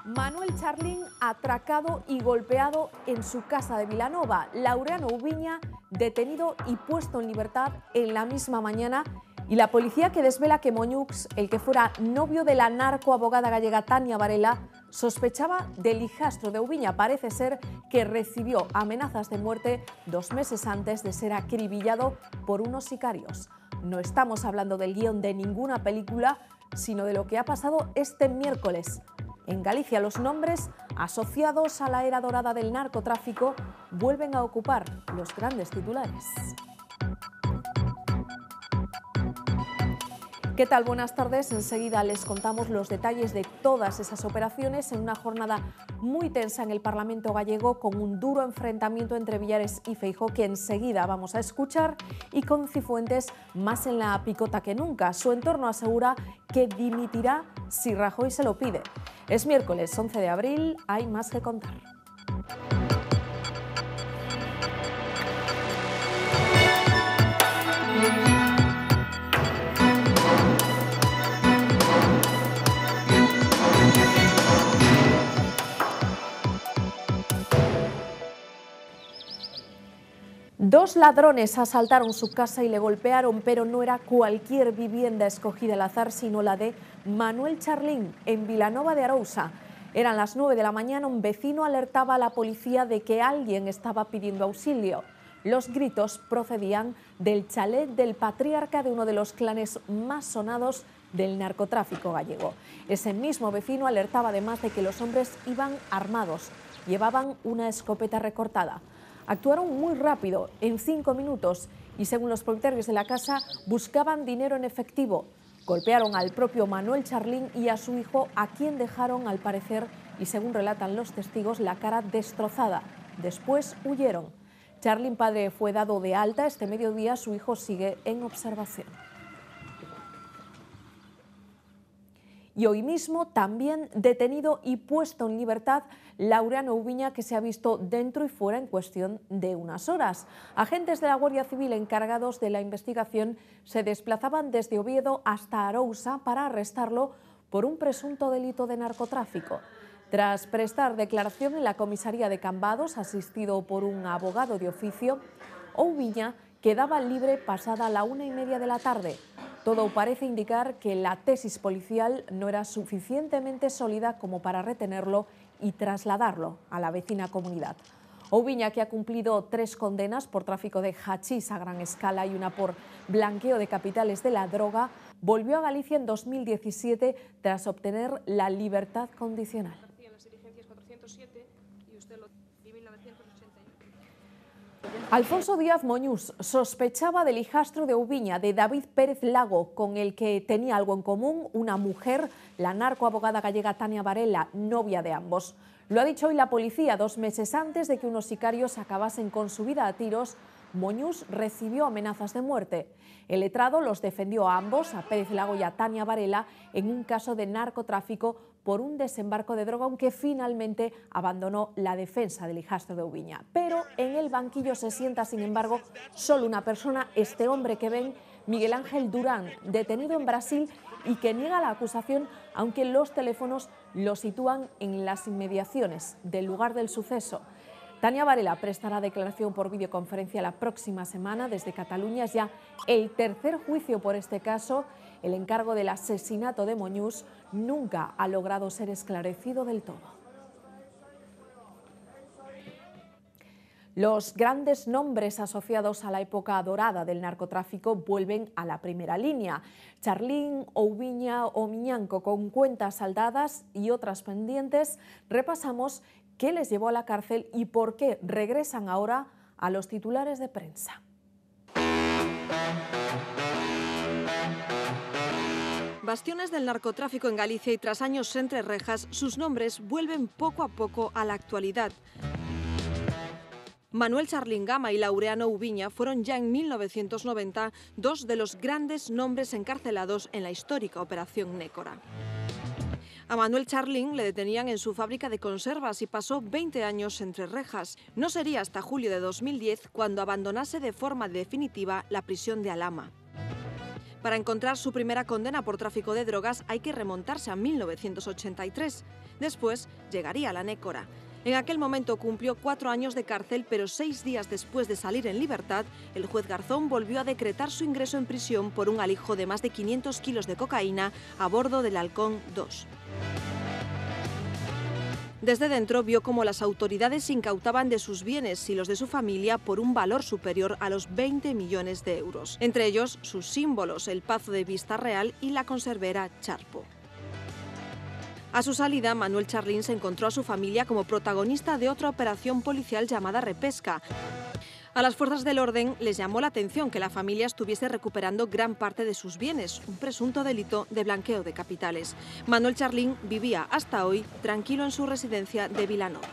Manuel Charlín atracado y golpeado en su casa de Vilanova. Laureano Ubiña detenido y puesto en libertad en la misma mañana. Y la policía que desvela que Moñux, el que fuera novio de la narcoabogada gallega Tania Varela, sospechaba del hijastro de Ubiña. Parece ser que recibió amenazas de muerte 2 meses antes de ser acribillado por unos sicarios. No estamos hablando del guión de ninguna película, sino de lo que ha pasado este miércoles. En Galicia, los nombres asociados a la era dorada del narcotráfico vuelven a ocupar los grandes titulares. ¿Qué tal? Buenas tardes. Enseguida les contamos los detalles de todas esas operaciones en una jornada muy tensa en el Parlamento gallego, con un duro enfrentamiento entre Villares y Feijóo, que enseguida vamos a escuchar, y con Cifuentes más en la picota que nunca. Su entorno asegura que dimitirá si Rajoy se lo pide. Es miércoles 11 de abril, hay más que contar. Dos ladrones asaltaron su casa y le golpearon, pero no era cualquier vivienda escogida al azar, sino la de Manuel Charlín, en Vilanova de Arousa. Eran las 9 de la mañana, un vecino alertaba a la policía de que alguien estaba pidiendo auxilio. Los gritos procedían del chalet del patriarca de uno de los clanes más sonados del narcotráfico gallego. Ese mismo vecino alertaba además de que los hombres iban armados, llevaban una escopeta recortada. Actuaron muy rápido, en 5 minutos, y según los propietarios de la casa, buscaban dinero en efectivo. Golpearon al propio Manuel Charlín y a su hijo, a quien dejaron, al parecer, y según relatan los testigos, la cara destrozada. Después huyeron. Charlín padre fue dado de alta este mediodía, su hijo sigue en observación. Y hoy mismo también detenido y puesto en libertad Laureano Ubiña, que se ha visto dentro y fuera en cuestión de unas horas. Agentes de la Guardia Civil encargados de la investigación se desplazaban desde Oviedo hasta Arousa para arrestarlo por un presunto delito de narcotráfico. Tras prestar declaración en la comisaría de Cambados, asistido por un abogado de oficio, Ubiña quedaba libre pasada la 1:30 de la tarde. Todo parece indicar que la tesis policial no era suficientemente sólida como para retenerlo y trasladarlo a la vecina comunidad. Ubiña, que ha cumplido 3 condenas por tráfico de hachís a gran escala y una por blanqueo de capitales de la droga, volvió a Galicia en 2017 tras obtener la libertad condicional. Alfonso Díaz Moñús sospechaba del hijastro de Ubiña, de David Pérez Lago, con el que tenía algo en común, una mujer, la narcoabogada gallega Tania Varela, novia de ambos. Lo ha dicho hoy la policía. 2 meses antes de que unos sicarios acabasen con su vida a tiros, Moñús recibió amenazas de muerte. El letrado los defendió a ambos, a Pérez Lago y a Tania Varela, en un caso de narcotráfico por un desembarco de droga, aunque finalmente abandonó la defensa del hijastro de Ubiña. Pero en el banquillo se sienta, sin embargo, solo una persona, este hombre que ven, Miguel Ángel Durán, detenido en Brasil y que niega la acusación, aunque los teléfonos lo sitúan en las inmediaciones del lugar del suceso. Tania Varela prestará declaración por videoconferencia la próxima semana desde Cataluña. Es ya el 3er juicio por este caso. El encargo del asesinato de Moñús nunca ha logrado ser esclarecido del todo. Los grandes nombres asociados a la época dorada del narcotráfico vuelven a la primera línea. Charlín, Ubiña o Miñanco, con cuentas saldadas y otras pendientes, repasamos qué les llevó a la cárcel y por qué regresan ahora a los titulares de prensa. Bastiones del narcotráfico en Galicia y tras años entre rejas, sus nombres vuelven poco a poco a la actualidad. Manuel Charlín Gama y Laureano Ubiña fueron ya en 1990 dos de los grandes nombres encarcelados en la histórica Operación Nécora. A Manuel Charlín le detenían en su fábrica de conservas y pasó 20 años entre rejas. No sería hasta julio de 2010 cuando abandonase de forma definitiva la prisión de Alhama. Para encontrar su primera condena por tráfico de drogas hay que remontarse a 1983. Después llegaría la Nécora. En aquel momento cumplió 4 años de cárcel, pero 6 días después de salir en libertad, el juez Garzón volvió a decretar su ingreso en prisión por un alijo de más de 500 kilos de cocaína a bordo del Halcón II. Desde dentro vio cómo las autoridades incautaban de sus bienes y los de su familia por un valor superior a los 20 millones de euros. Entre ellos, sus símbolos, el Pazo de Vista Real y la conservera Charpo. A su salida, Manuel Charlín se encontró a su familia como protagonista de otra operación policial llamada Repesca. A las fuerzas del orden les llamó la atención que la familia estuviese recuperando gran parte de sus bienes, un presunto delito de blanqueo de capitales. Manuel Charlín vivía hasta hoy tranquilo en su residencia de Vilanova.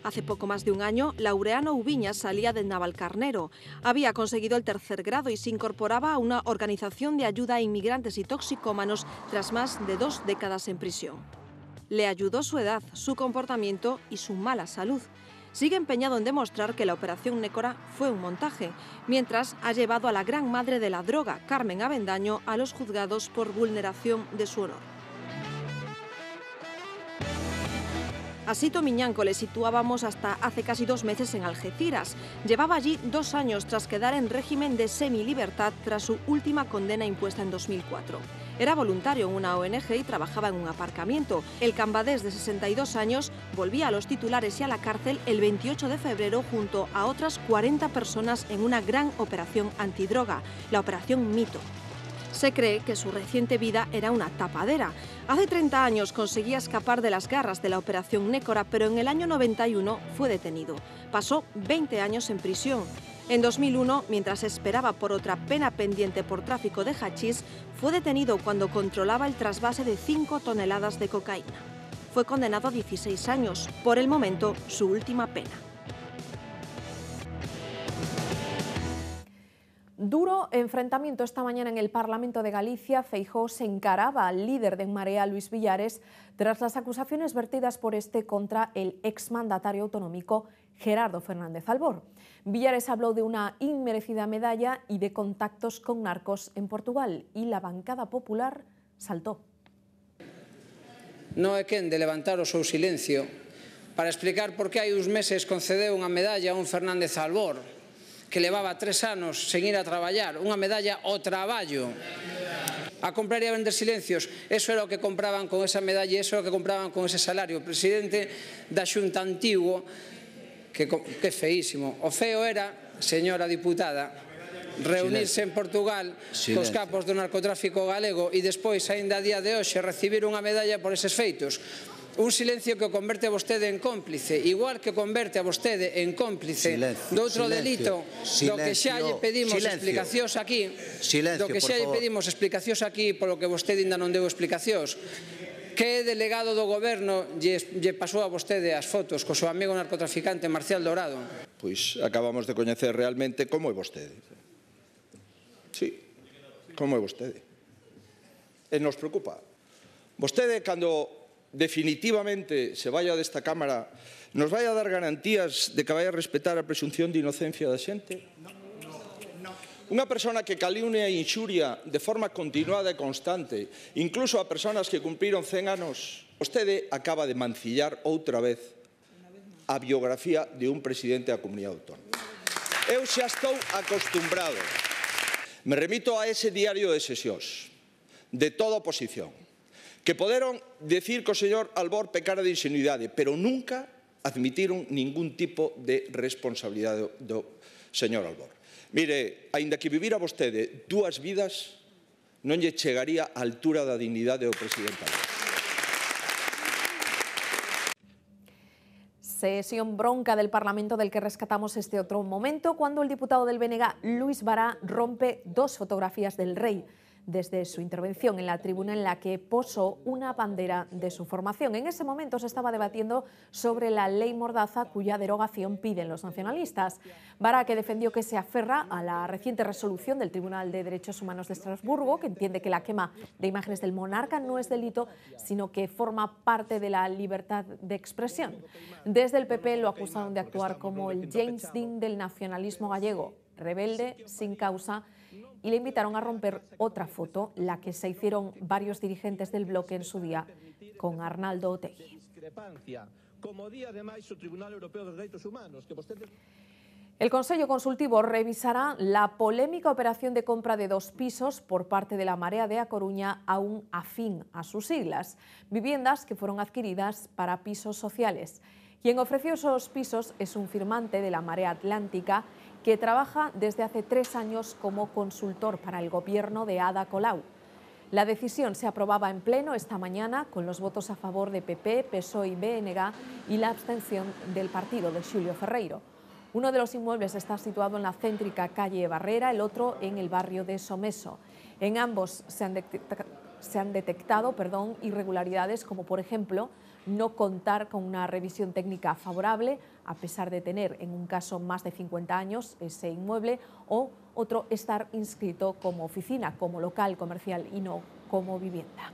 Hace poco más de un año, Laureano Ubiña salía de Navalcarnero. Había conseguido el 3er grado y se incorporaba a una organización de ayuda a inmigrantes y toxicómanos tras más de 2 décadas en prisión. Le ayudó su edad, su comportamiento y su mala salud. Sigue empeñado en demostrar que la operación Nécora fue un montaje, mientras ha llevado a la gran madre de la droga, Carmen Avendaño, a los juzgados por vulneración de su honor. A Sito Miñanco le situábamos hasta hace casi 2 meses en Algeciras. Llevaba allí 2 años tras quedar en régimen de semilibertad tras su última condena impuesta en 2004. Era voluntario en una ONG y trabajaba en un aparcamiento. El cambadés de 62 años volvía a los titulares y a la cárcel el 28 de febrero junto a otras 40 personas en una gran operación antidroga, la Operación Mito. Se cree que su reciente vida era una tapadera. Hace 30 años conseguía escapar de las garras de la Operación Nécora, pero en el año 91 fue detenido. Pasó 20 años en prisión. En 2001, mientras esperaba por otra pena pendiente por tráfico de hachís, fue detenido cuando controlaba el trasvase de 5 toneladas de cocaína. Fue condenado a 16 años, por el momento su última pena. Duro enfrentamiento esta mañana en el Parlamento de Galicia. Feijóo se encaraba al líder de En Marea, Luis Villares, tras las acusaciones vertidas por este contra el exmandatario autonómico Gerardo Fernández Albor. Villares habló de una inmerecida medalla y de contactos con narcos en Portugal, y la bancada popular saltó. Non é quen de levantar o seu silencio para explicar por que hai uns meses concedeu unha medalla a un Fernández Albor que levaba 3 anos sen ir a traballar, unha medalla ao traballo, a comprar e a vender silencios. Eso era o que compraban con esa medalla, eso era o que compraban con ese salario. O presidente da Xunta antigo, que feísimo. O feo era, señora diputada, reunirse en Portugal cos capos do narcotráfico galego e despois, aínda a día de hoxe, recibir unha medalla por eses feitos. Un silencio que o converte a vostede en cómplice, igual que converte a vostede en cómplice de outro delito do que xa lle pedimos explicacións aquí, polo que vostede ainda non deu explicacións. Que delegado do goberno lle pasou a vostede as fotos co seu amigo narcotraficante Marcial Dourado? Pois acabamos de coñecer realmente como é vostede. Sí, como é vostede. E nos preocupa. Vostede, cando definitivamente se vaya desta Cámara, nos vai a dar garantías de que vai a respetar a presunción de inocencia da xente? Unha persona que calumnia e inxuria de forma continuada e constante, incluso a persoas que cumpriron 100 anos, vostede acaba de mancillar outra vez a biografía de un presidente da Comunidade Autónoma. Eu xa estou acostumbrado. Me remito a ese diario de sesións de toda a oposición, que poderon decir que o señor Albor pecara de ingenuidade, pero nunca admitiron ningún tipo de responsabilidade do señor Albor. Mire, aínda que vivira vostede 2 vidas, non lle chegaría á altura da dignidade do presidente Albor. Sesión bronca del Parlamento del que rescatamos este otro momento, cuando el diputado del BNG, Luis Bará, rompe 2 fotografías del rey desde su intervención en la tribuna en la que posó una bandera de su formación. En ese momento se estaba debatiendo sobre la ley Mordaza, cuya derogación piden los nacionalistas. Bará, que defendió que se aferra a la reciente resolución del Tribunal de Derechos Humanos de Estrasburgo, que entiende que la quema de imágenes del monarca no es delito, sino que forma parte de la libertad de expresión. Desde el PP lo acusaron de actuar como el James Dean del nacionalismo gallego. rebelde, sin causa, y le invitaron a romper otra foto, la que se hicieron varios dirigentes del bloque en su día con Arnaldo Otegi. El Consello Consultivo revisará la polémica operación de compra de 2 pisos por parte de la Marea de A Coruña, aún afín a sus siglas, viviendas que fueron adquiridas para pisos sociales. Quien ofreció esos pisos es un firmante de la Marea Atlántica que trabaja desde hace 3 años como consultor para el gobierno de Ada Colau. La decisión se aprobaba en pleno esta mañana con los votos a favor de PP, PSOE y BNG y la abstención del partido de Xulio Ferreiro. Uno de los inmuebles está situado en la céntrica calle Barrera, el otro en el barrio de Someso. En ambos se han detectado irregularidades, como por ejemplo no contar con una revisión técnica favorable, a pesar de tener en un caso más de 50 años ese inmueble, o otro estar inscrito como oficina, como local comercial y no como vivienda.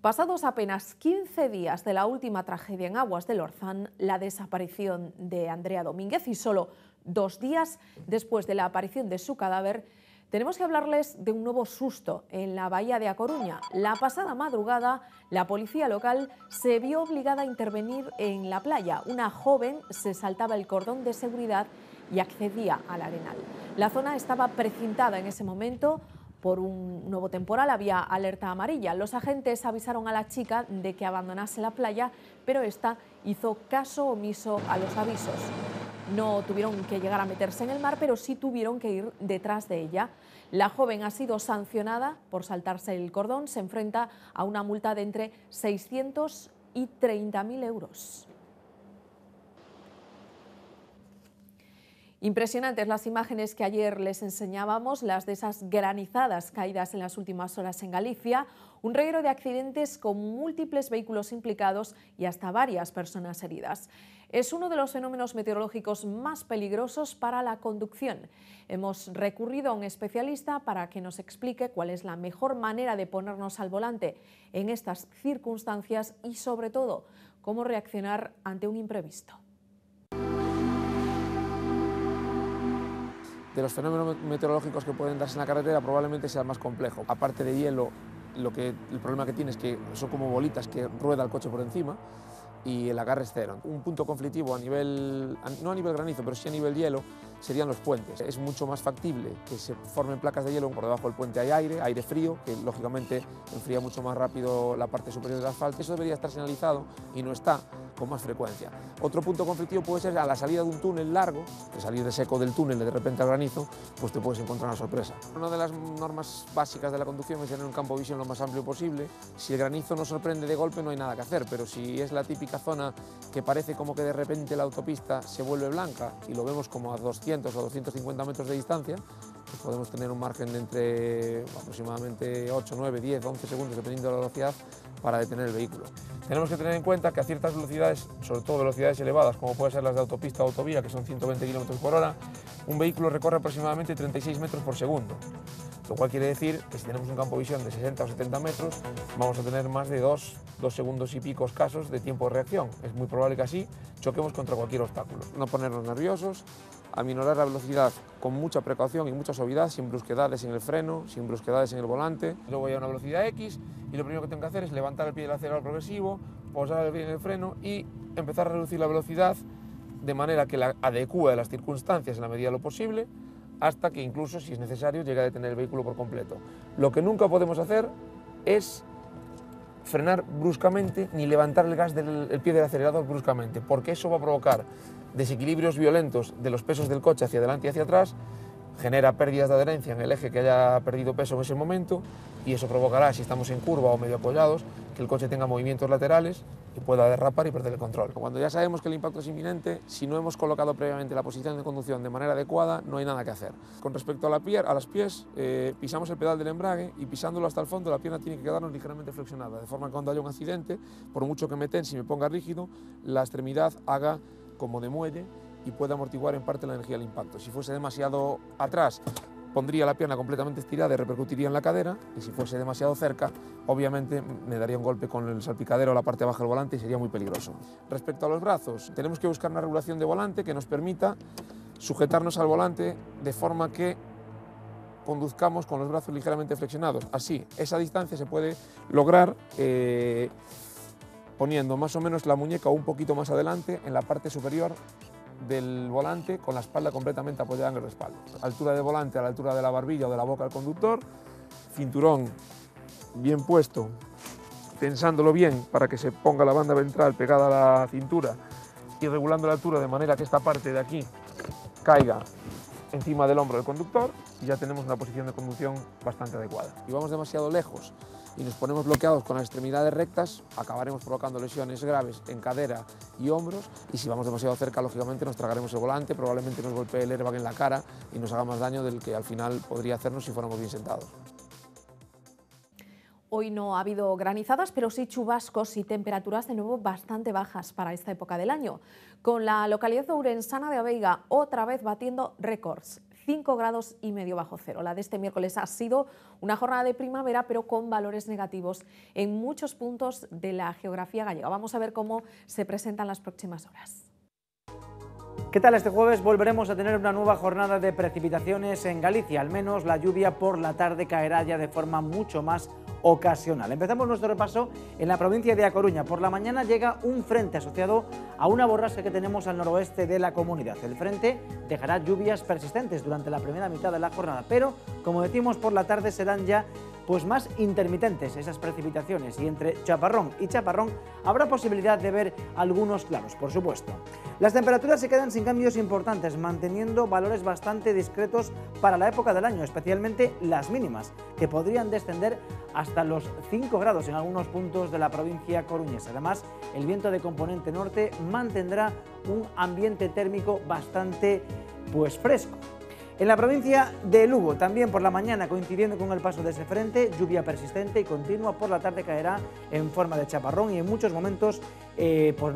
Pasados apenas 15 días de la última tragedia en aguas del Orzán, la desaparición de Andrea Domínguez, y solo 2 días después de la aparición de su cadáver, tenemos que hablarles de un nuevo susto en la bahía de A Coruña. La pasada madrugada, la policía local se vio obligada a intervenir en la playa. Una joven se saltaba el cordón de seguridad y accedía al arenal. La zona estaba precintada en ese momento por un nuevo temporal, había alerta amarilla. Los agentes avisaron a la chica de que abandonase la playa, pero esta hizo caso omiso a los avisos. No tuvieron que llegar a meterse en el mar, pero sí tuvieron que ir detrás de ella. La joven ha sido sancionada por saltarse el cordón, se enfrenta a una multa de entre 600 y 30.000 euros. Impresionantes las imágenes que ayer les enseñábamos, las de esas granizadas caídas en las últimas horas en Galicia, un reguero de accidentes con múltiples vehículos implicados y hasta varias personas heridas. Es uno de los fenómenos meteorológicos más peligrosos para la conducción. Hemos recurrido a un especialista para que nos explique cuál es la mejor manera de ponernos al volante en estas circunstancias y, sobre todo, cómo reaccionar ante un imprevisto. De los fenómenos meteorológicos que pueden darse en la carretera, probablemente sea el más complejo. Aparte de hielo, el problema que tiene es que son como bolitas que rueda el coche por encima y el agarre es cero. Un punto conflictivo no a nivel granizo, pero sí a nivel hielo, serían los puentes. Es mucho más factible que se formen placas de hielo, por debajo del puente hay aire frío, que lógicamente enfría mucho más rápido la parte superior del asfalto. Eso debería estar señalizado y no está con más frecuencia. Otro punto conflictivo puede ser a la salida de un túnel largo, de salir de seco del túnel de repente al granizo, pues te puedes encontrar una sorpresa. Una de las normas básicas de la conducción es tener un campo de visión lo más amplio posible. Si el granizo nos sorprende de golpe no hay nada que hacer, pero si es la típica zona que parece como que de repente la autopista se vuelve blanca y lo vemos como a 200 o 250 metros de distancia, pues podemos tener un margen de entre aproximadamente 8, 9, 10, 11 segundos, dependiendo de la velocidad, para detener el vehículo. Tenemos que tener en cuenta que a ciertas velocidades, sobre todo velocidades elevadas, como pueden ser las de autopista o autovía, que son 120 km por hora, un vehículo recorre aproximadamente 36 metros por segundo. Lo cual quiere decir que si tenemos un campo de visión de 60 o 70 metros, vamos a tener más de 2 segundos y pico escasos de tiempo de reacción. Es muy probable que así choquemos contra cualquier obstáculo. No ponernos nerviosos, aminorar la velocidad con mucha precaución y mucha suavidad, sin brusquedades en el freno, sin brusquedades en el volante. Luego voy a una velocidad X y lo primero que tengo que hacer es levantar el pie del acelerador progresivo, posar el pie en el freno y empezar a reducir la velocidad de manera que la adecue a las circunstancias en la medida de lo posible, hasta que incluso, si es necesario, llegue a detener el vehículo por completo. Lo que nunca podemos hacer es frenar bruscamente ni levantar el pie del acelerador bruscamente, porque eso va a provocar desequilibrios violentos de los pesos del coche hacia adelante y hacia atrás, genera pérdidas de adherencia en el eje que haya perdido peso en ese momento y eso provocará, si estamos en curva o medio apoyados, que el coche tenga movimientos laterales y pueda derrapar y perder el control. Cuando ya sabemos que el impacto es inminente, si no hemos colocado previamente la posición de conducción de manera adecuada, no hay nada que hacer. Con respecto a las pies, pisamos el pedal del embrague y pisándolo hasta el fondo, la pierna tiene que quedarnos ligeramente flexionada, de forma que cuando haya un accidente, por mucho que me tense y me ponga rígido, la extremidad haga como de muelle y pueda amortiguar en parte la energía del impacto. Si fuese demasiado atrás, pondría la pierna completamente estirada y repercutiría en la cadera, y si fuese demasiado cerca, obviamente me daría un golpe con el salpicadero o la parte baja del volante y sería muy peligroso. Respecto a los brazos, tenemos que buscar una regulación de volante que nos permita sujetarnos al volante de forma que conduzcamos con los brazos ligeramente flexionados. Así, esa distancia se puede lograr poniendo más o menos la muñeca un poquito más adelante en la parte superior del volante, con la espalda completamente apoyada en el respaldo. Altura de volante a la altura de la barbilla o de la boca del conductor, cinturón bien puesto, tensándolo bien para que se ponga la banda ventral pegada a la cintura y regulando la altura de manera que esta parte de aquí caiga encima del hombro del conductor, y ya tenemos una posición de conducción bastante adecuada. Si vamos demasiado lejos y nos ponemos bloqueados con las extremidades rectas, acabaremos provocando lesiones graves en cadera y hombros, y si vamos demasiado cerca, lógicamente nos tragaremos el volante, probablemente nos golpee el airbag en la cara y nos haga más daño del que al final podría hacernos si fuéramos bien sentados. Hoy no ha habido granizadas, pero sí chubascos y temperaturas de nuevo bastante bajas para esta época del año, con la localidad ourensana de Aveiga otra vez batiendo récords. 5,5 grados bajo cero. La de este miércoles ha sido una jornada de primavera, pero con valores negativos en muchos puntos de la geografía gallega. Vamos a ver cómo se presentan las próximas horas. ¿Qué tal? Este jueves volveremos a tener una nueva jornada de precipitaciones en Galicia. Al menos la lluvia por la tarde caerá ya de forma mucho más ocasional. Empezamos nuestro repaso en la provincia de A Coruña. Por la mañana llega un frente asociado a una borrasca que tenemos al noroeste de la comunidad. El frente dejará lluvias persistentes durante la primera mitad de la jornada, pero, como decimos, por la tarde serán ya más intermitentes esas precipitaciones, y entre chaparrón y chaparrón habrá posibilidad de ver algunos claros, por supuesto. Las temperaturas se quedan sin cambios importantes, manteniendo valores bastante discretos para la época del año, especialmente las mínimas, que podrían descender hasta los 5 grados en algunos puntos de la provincia coruñesa. Además, el viento de componente norte mantendrá un ambiente térmico bastante fresco. En la provincia de Lugo, también por la mañana, coincidiendo con el paso de ese frente, lluvia persistente y continua. Por la tarde caerá en forma de chaparrón y en muchos momentos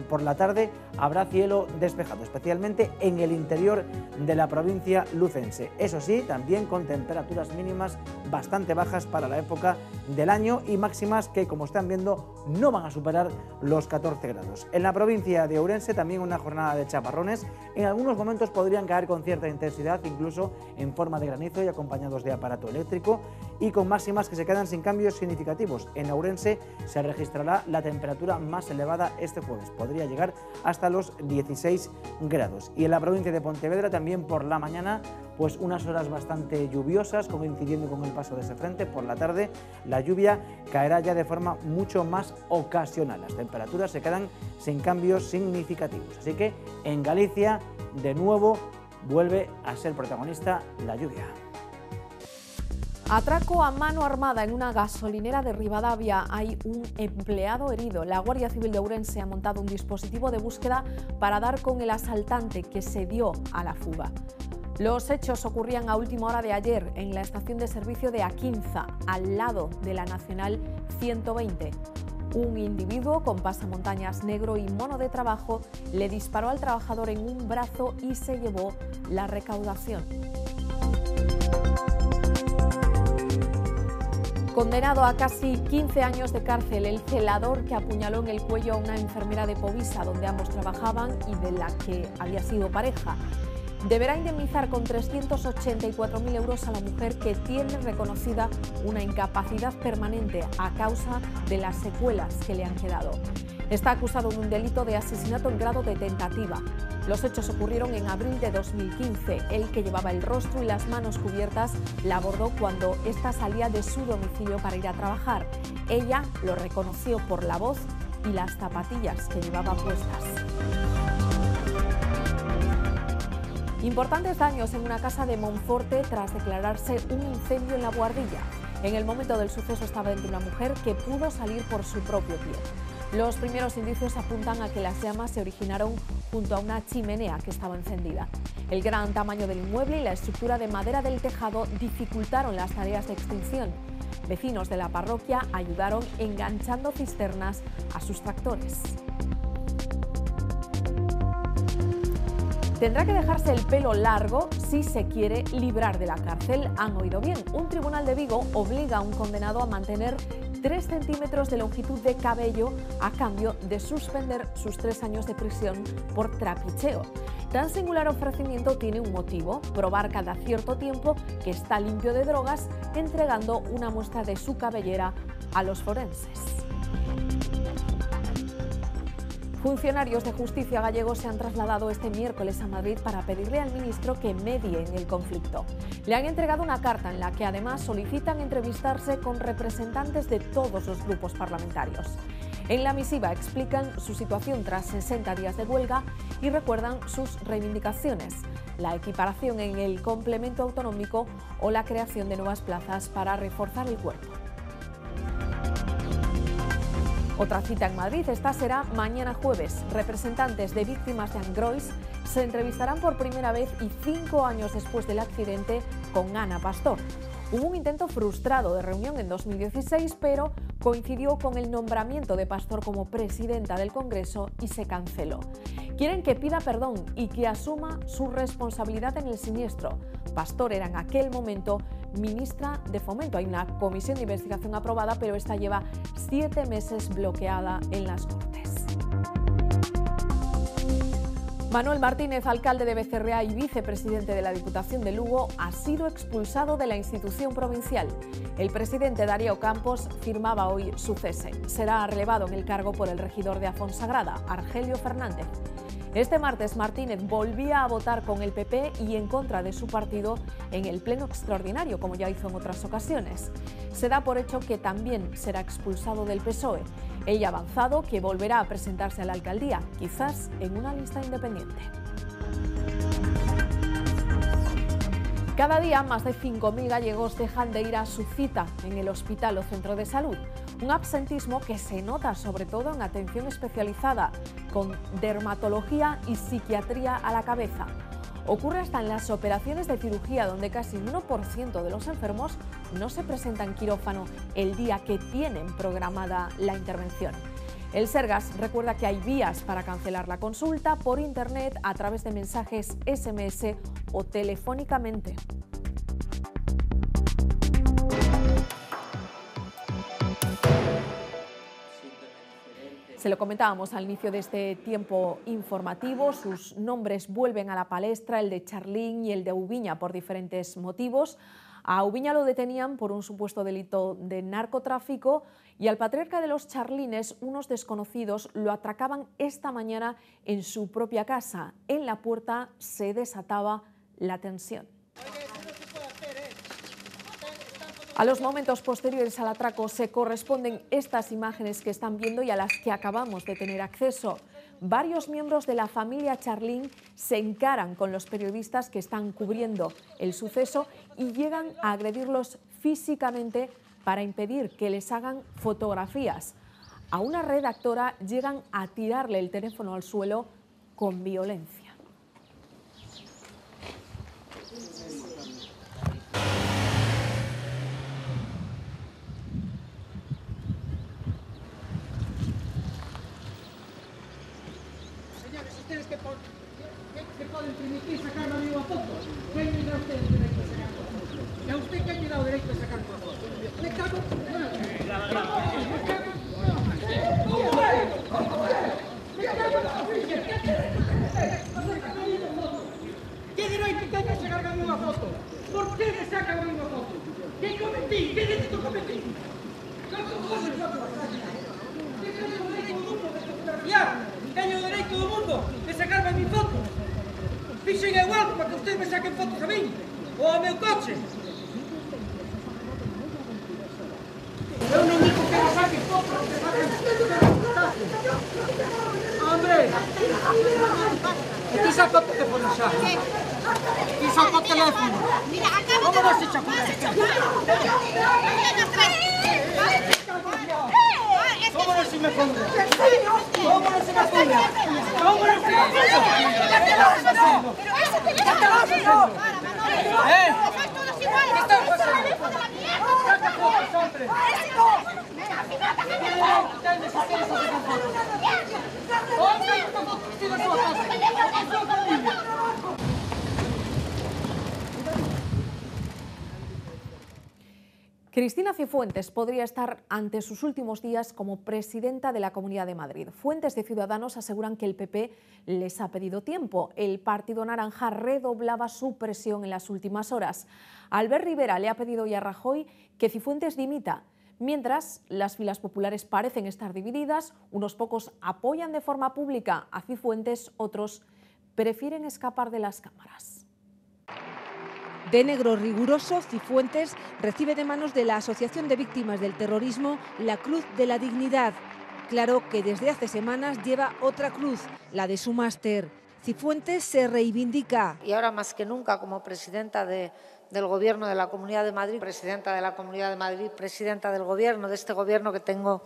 por la tarde habrá cielo despejado, especialmente en el interior de la provincia lucense. Eso sí, también con temperaturas mínimas bastante bajas para la época del año y máximas que, como están viendo, no van a superar los 14 grados. En la provincia de Ourense también una jornada de chaparrones. En algunos momentos podrían caer con cierta intensidad, incluso en forma de granizo y acompañados de aparato eléctrico, y con máximas que se quedan sin cambios significativos. En Ourense se registrará la temperatura más elevada este jueves, podría llegar hasta los 16 grados. Y en la provincia de Pontevedra también por la mañana unas horas bastante lluviosas, coincidiendo con el paso de ese frente. Por la tarde la lluvia caerá ya de forma mucho más ocasional. Las temperaturas se quedan sin cambios significativos. Así que en Galicia, de nuevo, vuelve a ser protagonista la lluvia. Atraco a mano armada en una gasolinera de Ribadavia. Hay un empleado herido. La Guardia Civil de Ourense ha montado un dispositivo de búsqueda para dar con el asaltante que se dio a la fuga. Los hechos ocurrían a última hora de ayer en la estación de servicio de Aquinza, al lado de la Nacional 120. Un individuo con pasamontañas negro y mono de trabajo le disparó al trabajador en un brazo y se llevó la recaudación. Condenado a casi 15 años de cárcel, el celador que apuñaló en el cuello a una enfermera de Povisa, donde ambos trabajaban y de la que había sido pareja, deberá indemnizar con 384.000 euros a la mujer que tiene reconocida una incapacidad permanente a causa de las secuelas que le han quedado. Está acusado de un delito de asesinato en grado de tentativa. Los hechos ocurrieron en abril de 2015. El que llevaba el rostro y las manos cubiertas la abordó cuando ésta salía de su domicilio para ir a trabajar. Ella lo reconoció por la voz y las zapatillas que llevaba puestas. Importantes daños en una casa de Monforte tras declararse un incendio en La Boardilla. En el momento del suceso estaba dentro una mujer que pudo salir por su propio pie. Los primeros indicios apuntan a que las llamas se originaron junto a una chimenea que estaba encendida. El gran tamaño del inmueble y la estructura de madera del tejado dificultaron las tareas de extinción. Vecinos de la parroquia ayudaron enganchando cisternas a sus tractores. Tendrá que dejarse el pelo largo si se quiere librar de la cárcel. Han oído bien. Un tribunal de Vigo obliga a un condenado a mantener 3 centímetros de longitud de cabello a cambio de suspender sus 3 años de prisión por trapicheo. Tan singular ofrecimiento tiene un motivo: probar cada cierto tiempo que está limpio de drogas, entregando una muestra de su cabellera a los forenses. Funcionarios de justicia gallegos se han trasladado este miércoles a Madrid para pedirle al ministro que medie en el conflicto. Le han entregado una carta en la que además solicitan entrevistarse con representantes de todos los grupos parlamentarios. En la misiva explican su situación tras 60 días de huelga y recuerdan sus reivindicaciones: la equiparación en el complemento autonómico o la creación de nuevas plazas para reforzar el cuerpo. Otra cita en Madrid, esta será mañana jueves. Representantes de víctimas de Angrois se entrevistarán por primera vez y 5 años después del accidente con Ana Pastor. Hubo un intento frustrado de reunión en 2016, pero coincidió con el nombramiento de Pastor como presidenta del Congreso y se canceló. Quieren que pida perdón y que asuma su responsabilidad en el siniestro. Pastor era en aquel momento ministra de Fomento. Hay una comisión de investigación aprobada, pero esta lleva 7 meses bloqueada en las Cortes. Manuel Martínez, alcalde de Becerrea y vicepresidente de la Diputación de Lugo, ha sido expulsado de la institución provincial. El presidente Darío Campos firmaba hoy su cese. Será relevado en el cargo por el regidor de Afonsagrada, Argelio Fernández. Este martes Martínez volvía a votar con el PP y en contra de su partido en el pleno extraordinario, como ya hizo en otras ocasiones. Se da por hecho que también será expulsado del PSOE. Ella ha avanzado que volverá a presentarse a la alcaldía, quizás en una lista independiente. Cada día más de 5.000 gallegos dejan de ir a su cita en el hospital o centro de salud. Un absentismo que se nota sobre todo en atención especializada, con dermatología y psiquiatría a la cabeza. Ocurre hasta en las operaciones de cirugía, donde casi un 1% de los enfermos no se presentan en quirófano el día que tienen programada la intervención. El Sergas recuerda que hay vías para cancelar la consulta por internet, a través de mensajes SMS o telefónicamente. Se lo comentábamos al inicio de este tiempo informativo, sus nombres vuelven a la palestra, el de Charlín y el de Ubiña, por diferentes motivos. A Ubiña lo detenían por un supuesto delito de narcotráfico y al patriarca de los Charlines unos desconocidos lo atracaban esta mañana en su propia casa. En la puerta se desataba la tensión. A los momentos posteriores al atraco se corresponden estas imágenes que están viendo y a las que acabamos de tener acceso. Varios miembros de la familia Charlín se encaran con los periodistas que están cubriendo el suceso y llegan a agredirlos físicamente para impedir que les hagan fotografías. A una redactora llegan a tirarle el teléfono al suelo con violencia. Ustedes que pueden permitir sacar a mí una foto. ¿Quién le da a ustedes derecho a sacar una foto? ¿Y a usted quién le da derecho a sacar una foto? ¿Le cago? ¿Qué derecho tiene a sacar a mí una foto? ¿Por qué me sacan a mí una foto? ¿Qué cometí? ¿Qué delito cometí? Tengo derecho do mundo de sacarme mi foto. Fixen igual para que ustedes me saquen fotos a mí ou ao meu coche. Eu non digo que me saquen fotos. Hombre, ti saco o teléfono xa. Ti saco o teléfono. Como vas a chapar? Vámonos si me pongo. Vámonos si me pongo. Vámonos si me pongo. ¿Qué estás haciendo? ¿Qué estás haciendo? ¿Qué estás haciendo? Saca fotos, hombre. Hombre, ¿cómo tienes fotos? ¿Qué es tu familia? Cristina Cifuentes podría estar ante sus últimos días como presidenta de la Comunidad de Madrid. Fuentes de Ciudadanos aseguran que el PP les ha pedido tiempo. El Partido Naranja redoblaba su presión en las últimas horas. Albert Rivera le ha pedido hoy a Rajoy que Cifuentes dimita. Mientras, las filas populares parecen estar divididas. Unos pocos apoyan de forma pública a Cifuentes, otros prefieren escapar de las cámaras. De negro riguroso, Cifuentes recibe de manos de la Asociación de Víctimas del Terrorismo la Cruz de la Dignidad. Claro que desde hace semanas lleva otra cruz, la de su máster. Cifuentes se reivindica. Y ahora más que nunca como presidenta del Gobierno de la Comunidad de Madrid, presidenta de la Comunidad de Madrid, presidenta del Gobierno, de este Gobierno que tengo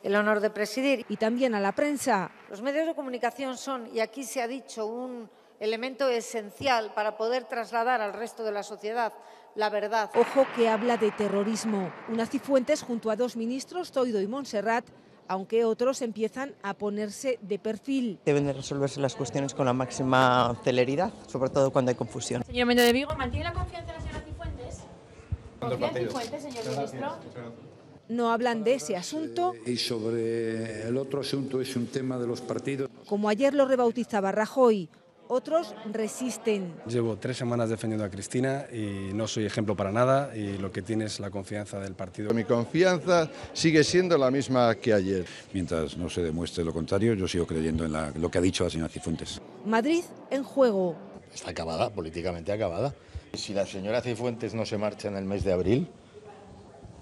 el honor de presidir. Y también a la prensa. Los medios de comunicación son, y aquí se ha dicho, un elemento esencial para poder trasladar al resto de la sociedad la verdad. Ojo que habla de terrorismo. Una Cifuentes junto a dos ministros, Zoido y Montserrat, aunque otros empiezan a ponerse de perfil. Deben de resolverse las cuestiones con la máxima celeridad, sobre todo cuando hay confusión. Señor Méndez de Vigo, ¿mantiene la confianza de la señora Cifuentes? ¿Confía en Cifuentes, señor ministro? No hablan de ese asunto. Y sobre el otro asunto es un tema de los partidos. Como ayer lo rebautizaba Rajoy. Otros resisten. Llevo 3 semanas defendiendo a Cristina y no soy ejemplo para nada y lo que tiene es la confianza del partido. Mi confianza sigue siendo la misma que ayer. Mientras no se demuestre lo contrario, yo sigo creyendo en lo que ha dicho la señora Cifuentes. Madrid en juego. Está acabada, políticamente acabada. Si la señora Cifuentes no se marcha en el mes de abril,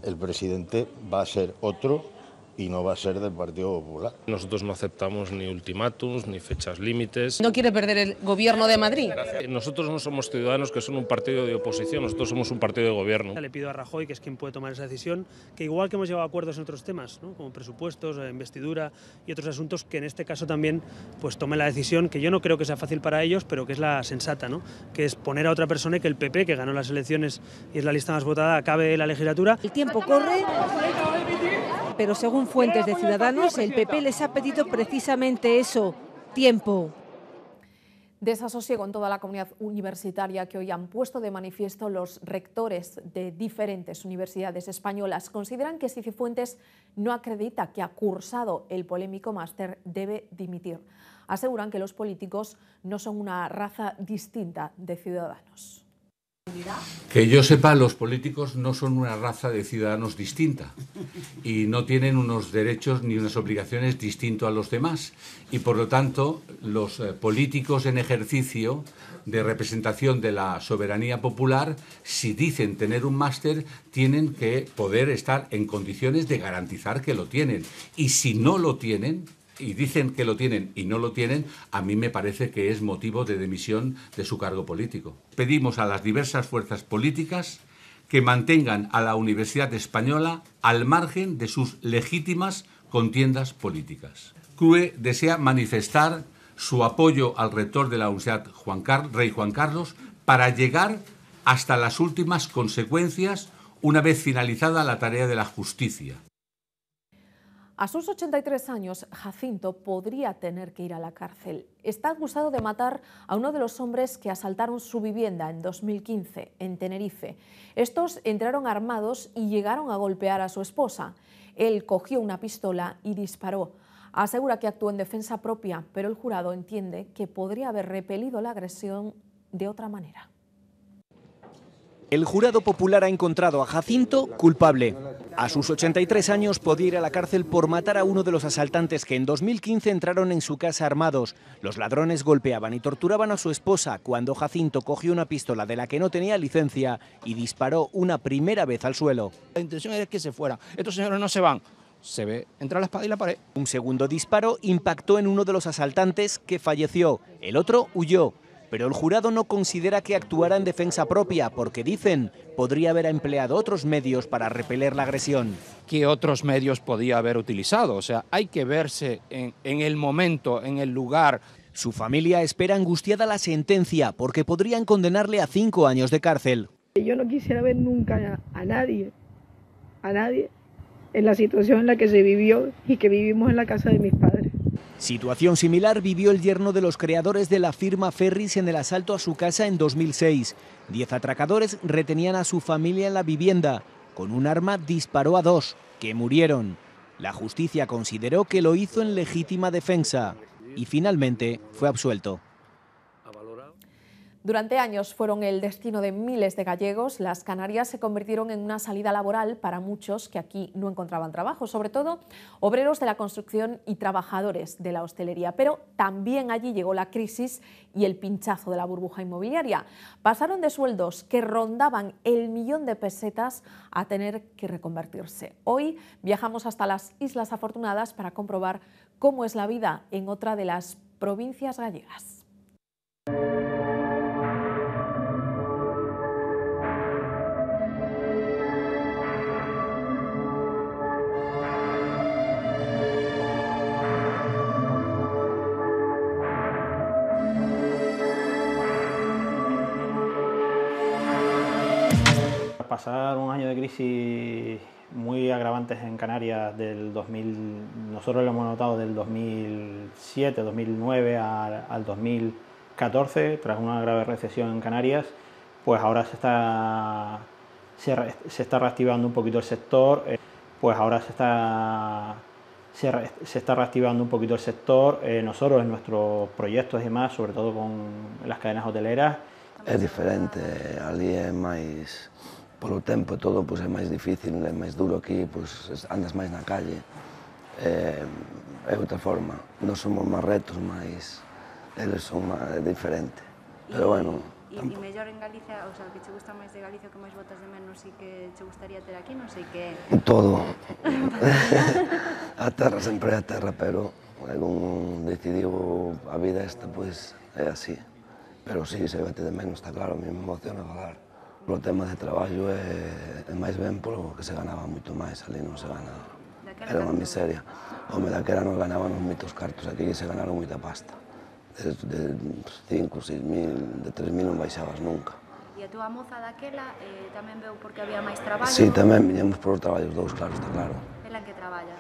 el presidente va a ser otro y no va a ser del Partido Popular. Nosotros no aceptamos ni ultimátums, ni fechas límites. ¿No quiere perder el Gobierno de Madrid? Nosotros no somos Ciudadanos, que son un partido de oposición, nosotros somos un partido de gobierno. Le pido a Rajoy, que es quien puede tomar esa decisión, que igual que hemos llegado a acuerdos en otros temas, ¿no?, como presupuestos, investidura y otros asuntos, que en este caso también pues tome la decisión, que yo no creo que sea fácil para ellos, pero que es la sensata, ¿no?, que es poner a otra persona y que el PP, que ganó las elecciones y es la lista más votada, acabe la legislatura. El tiempo corre, pero según fuentes de Ciudadanos, el PP les ha pedido precisamente eso, tiempo. Desasosiego en toda la comunidad universitaria que hoy han puesto de manifiesto los rectores de diferentes universidades españolas. Consideran que si Cifuentes no acredita que ha cursado el polémico máster, debe dimitir. Aseguran que los políticos no son una raza distinta de ciudadanos. Que yo sepa, los políticos no son una raza de ciudadanos distinta y no tienen unos derechos ni unas obligaciones distintos a los demás. Y por lo tanto, los políticos en ejercicio de representación de la soberanía popular, si dicen tener un máster, tienen que poder estar en condiciones de garantizar que lo tienen. Y si no lo tienen, y dicen que lo tienen y no lo tienen, a mí me parece que es motivo de dimisión de su cargo político. Pedimos a las diversas fuerzas políticas que mantengan a la Universidad Española al margen de sus legítimas contiendas políticas. CRUE desea manifestar su apoyo al rector de la Universidad Rey Juan Carlos para llegar hasta las últimas consecuencias una vez finalizada la tarea de la justicia. A sus 83 años, Jacinto podría tener que ir a la cárcel. Está acusado de matar a uno de los hombres que asaltaron su vivienda en 2015, en Tenerife. Estos entraron armados y llegaron a golpear a su esposa. Él cogió una pistola y disparó. Asegura que actuó en defensa propia, pero el jurado entiende que podría haber repelido la agresión de otra manera. El jurado popular ha encontrado a Jacinto culpable. A sus 83 años podía ir a la cárcel por matar a uno de los asaltantes que en 2015 entraron en su casa armados. Los ladrones golpeaban y torturaban a su esposa cuando Jacinto cogió una pistola de la que no tenía licencia y disparó una primera vez al suelo. La intención era que se fueran. Estos señores no se van. Se ve entre la espada y la pared. Un segundo disparo impactó en uno de los asaltantes, que falleció. El otro huyó. Pero el jurado no considera que actuara en defensa propia porque, dicen, podría haber empleado otros medios para repeler la agresión. ¿Qué otros medios podía haber utilizado? O sea, hay que verse en el momento, en el lugar. Su familia espera angustiada la sentencia porque podrían condenarle a 5 años de cárcel. Yo no quisiera ver nunca a nadie en la situación en la que se vivió y que vivimos en la casa de mis padres. Situación similar vivió el yerno de los creadores de la firma Ferris en el asalto a su casa en 2006. 10 atracadores retenían a su familia en la vivienda. Con un arma disparó a 2, que murieron. La justicia consideró que lo hizo en legítima defensa y finalmente fue absuelto. Durante años fueron el destino de miles de gallegos. Las Canarias se convirtieron en una salida laboral para muchos que aquí no encontraban trabajo, sobre todo obreros de la construcción y trabajadores de la hostelería. Pero también allí llegó la crisis y el pinchazo de la burbuja inmobiliaria. Pasaron de sueldos que rondaban el 1.000.000 de pesetas a tener que reconvertirse. Hoy viajamos hasta las Islas Afortunadas para comprobar cómo es la vida en otra de las provincias gallegas. Pasar un año de crisis muy agravantes en Canarias del 2000, nosotros lo hemos notado del 2007, 2009 al 2014, tras una grave recesión en Canarias, pues ahora se está reactivando un poquito el sector, nosotros en nuestros proyectos y demás, sobre todo con las cadenas hoteleras. É diferente, ali é máis, polo tempo e todo, pois é máis difícil, é máis duro aquí, pois andas máis na calle, é outra forma, non somos máis retos, máis, eles son máis diferente, pero bueno. E mellor en Galicia, o sea, que che gusta máis de Galicia, que máis botas de menos e que che gustaría ter aquí, non sei que... Todo, a terra sempre é a terra, pero algún decidiu a vida esta, pois é así. Pero sí, se vete de menos, está claro, a mí me emociona falar. O tema de traballo é máis ben polo que se ganaba moito máis, ali non se gana, era unha miseria. Home, daquera non ganábamos moitos cartos, aquí se ganaron moita pasta. De 5, 6 mil, de 3 mil non baixabas nunca. E a túa moza daquela tamén veu porque había máis traballo? Sí, tamén viñamos por os traballos dous, claro, está claro. Ela en que traballa?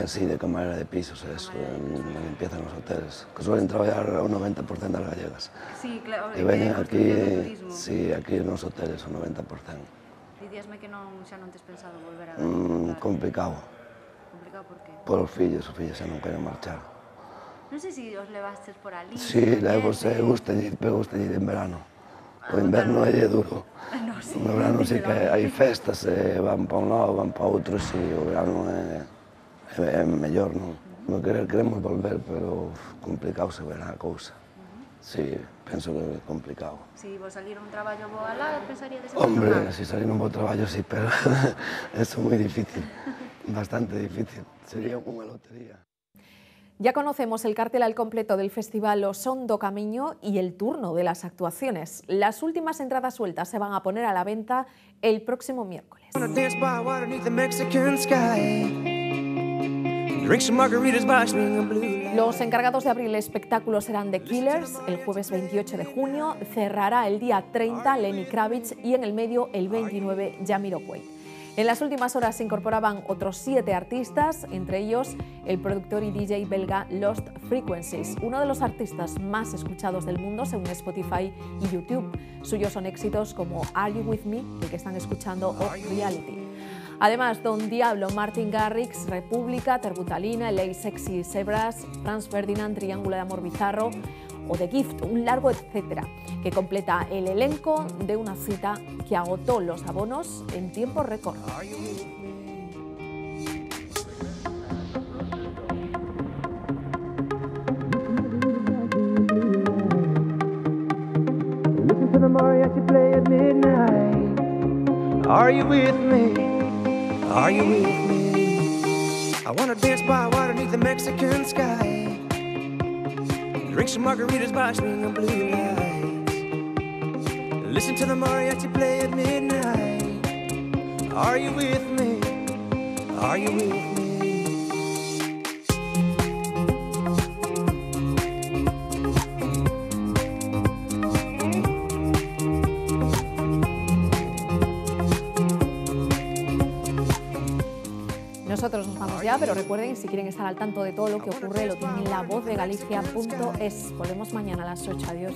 Sí, de camarera de pisos, eso, na limpieza nos hoteles, que suelen traballar o 90% das gallegas. Sí, claro, e veñen aquí, sí, aquí nos hoteles o 90%. Dicíasme que xa non tes pensado volver a Complicado. Complicado por que? Por os fillos xa non queren marchar. Non sei se os levastes por ali. Sí, levos, gustalle en verano. O inverno é duro. No verano sí que hai festas, van para un lado, van para outro, sí, o verano é mellor, non? Non queremos volver, pero complicado se verá a cousa. Sí, penso que é complicado. Si vos salir un traballo bo alá, pensaríades en Hombre, si salir un bo traballo, sí, pero eso é moi difícil, bastante difícil. Sería unha lotería. Ya conocemos el cartel al completo del Festival O Son do Camiño y el turno de las actuaciones. Las últimas entradas sueltas se van a poner a la venta el próximo miércoles. Los encargados de abrir el espectáculo serán The Killers el jueves 28 de junio, cerrará el día 30 Lenny Kravitz y en el medio el 29 Jamiroquai. En las últimas horas se incorporaban otros 7 artistas, entre ellos el productor y DJ belga Lost Frequencies, uno de los artistas más escuchados del mundo según Spotify y YouTube. Suyos son éxitos como Are You With Me, el que están escuchando, o Reality. Además, Don Diablo, Martin Garrix, República, Terbutalina, LA Sexy Zebras, Franz Ferdinand, Triángulo de Amor Bizarro o The Gift, un largo etcétera, que completa el elenco de una cita que agotó los abonos en tiempo récord. Are you with me? Are you with me? I wanna dance by water beneath the Mexican sky. Drink some margaritas by swinging blue lights. Listen to the mariachi play at midnight. Are you with me? Are you with me? Nosotros nos vamos ya, pero recuerden, si quieren estar al tanto de todo lo que ocurre, lo tienen en lavozdeGalicia.es. Volvemos mañana a las 8. Adiós.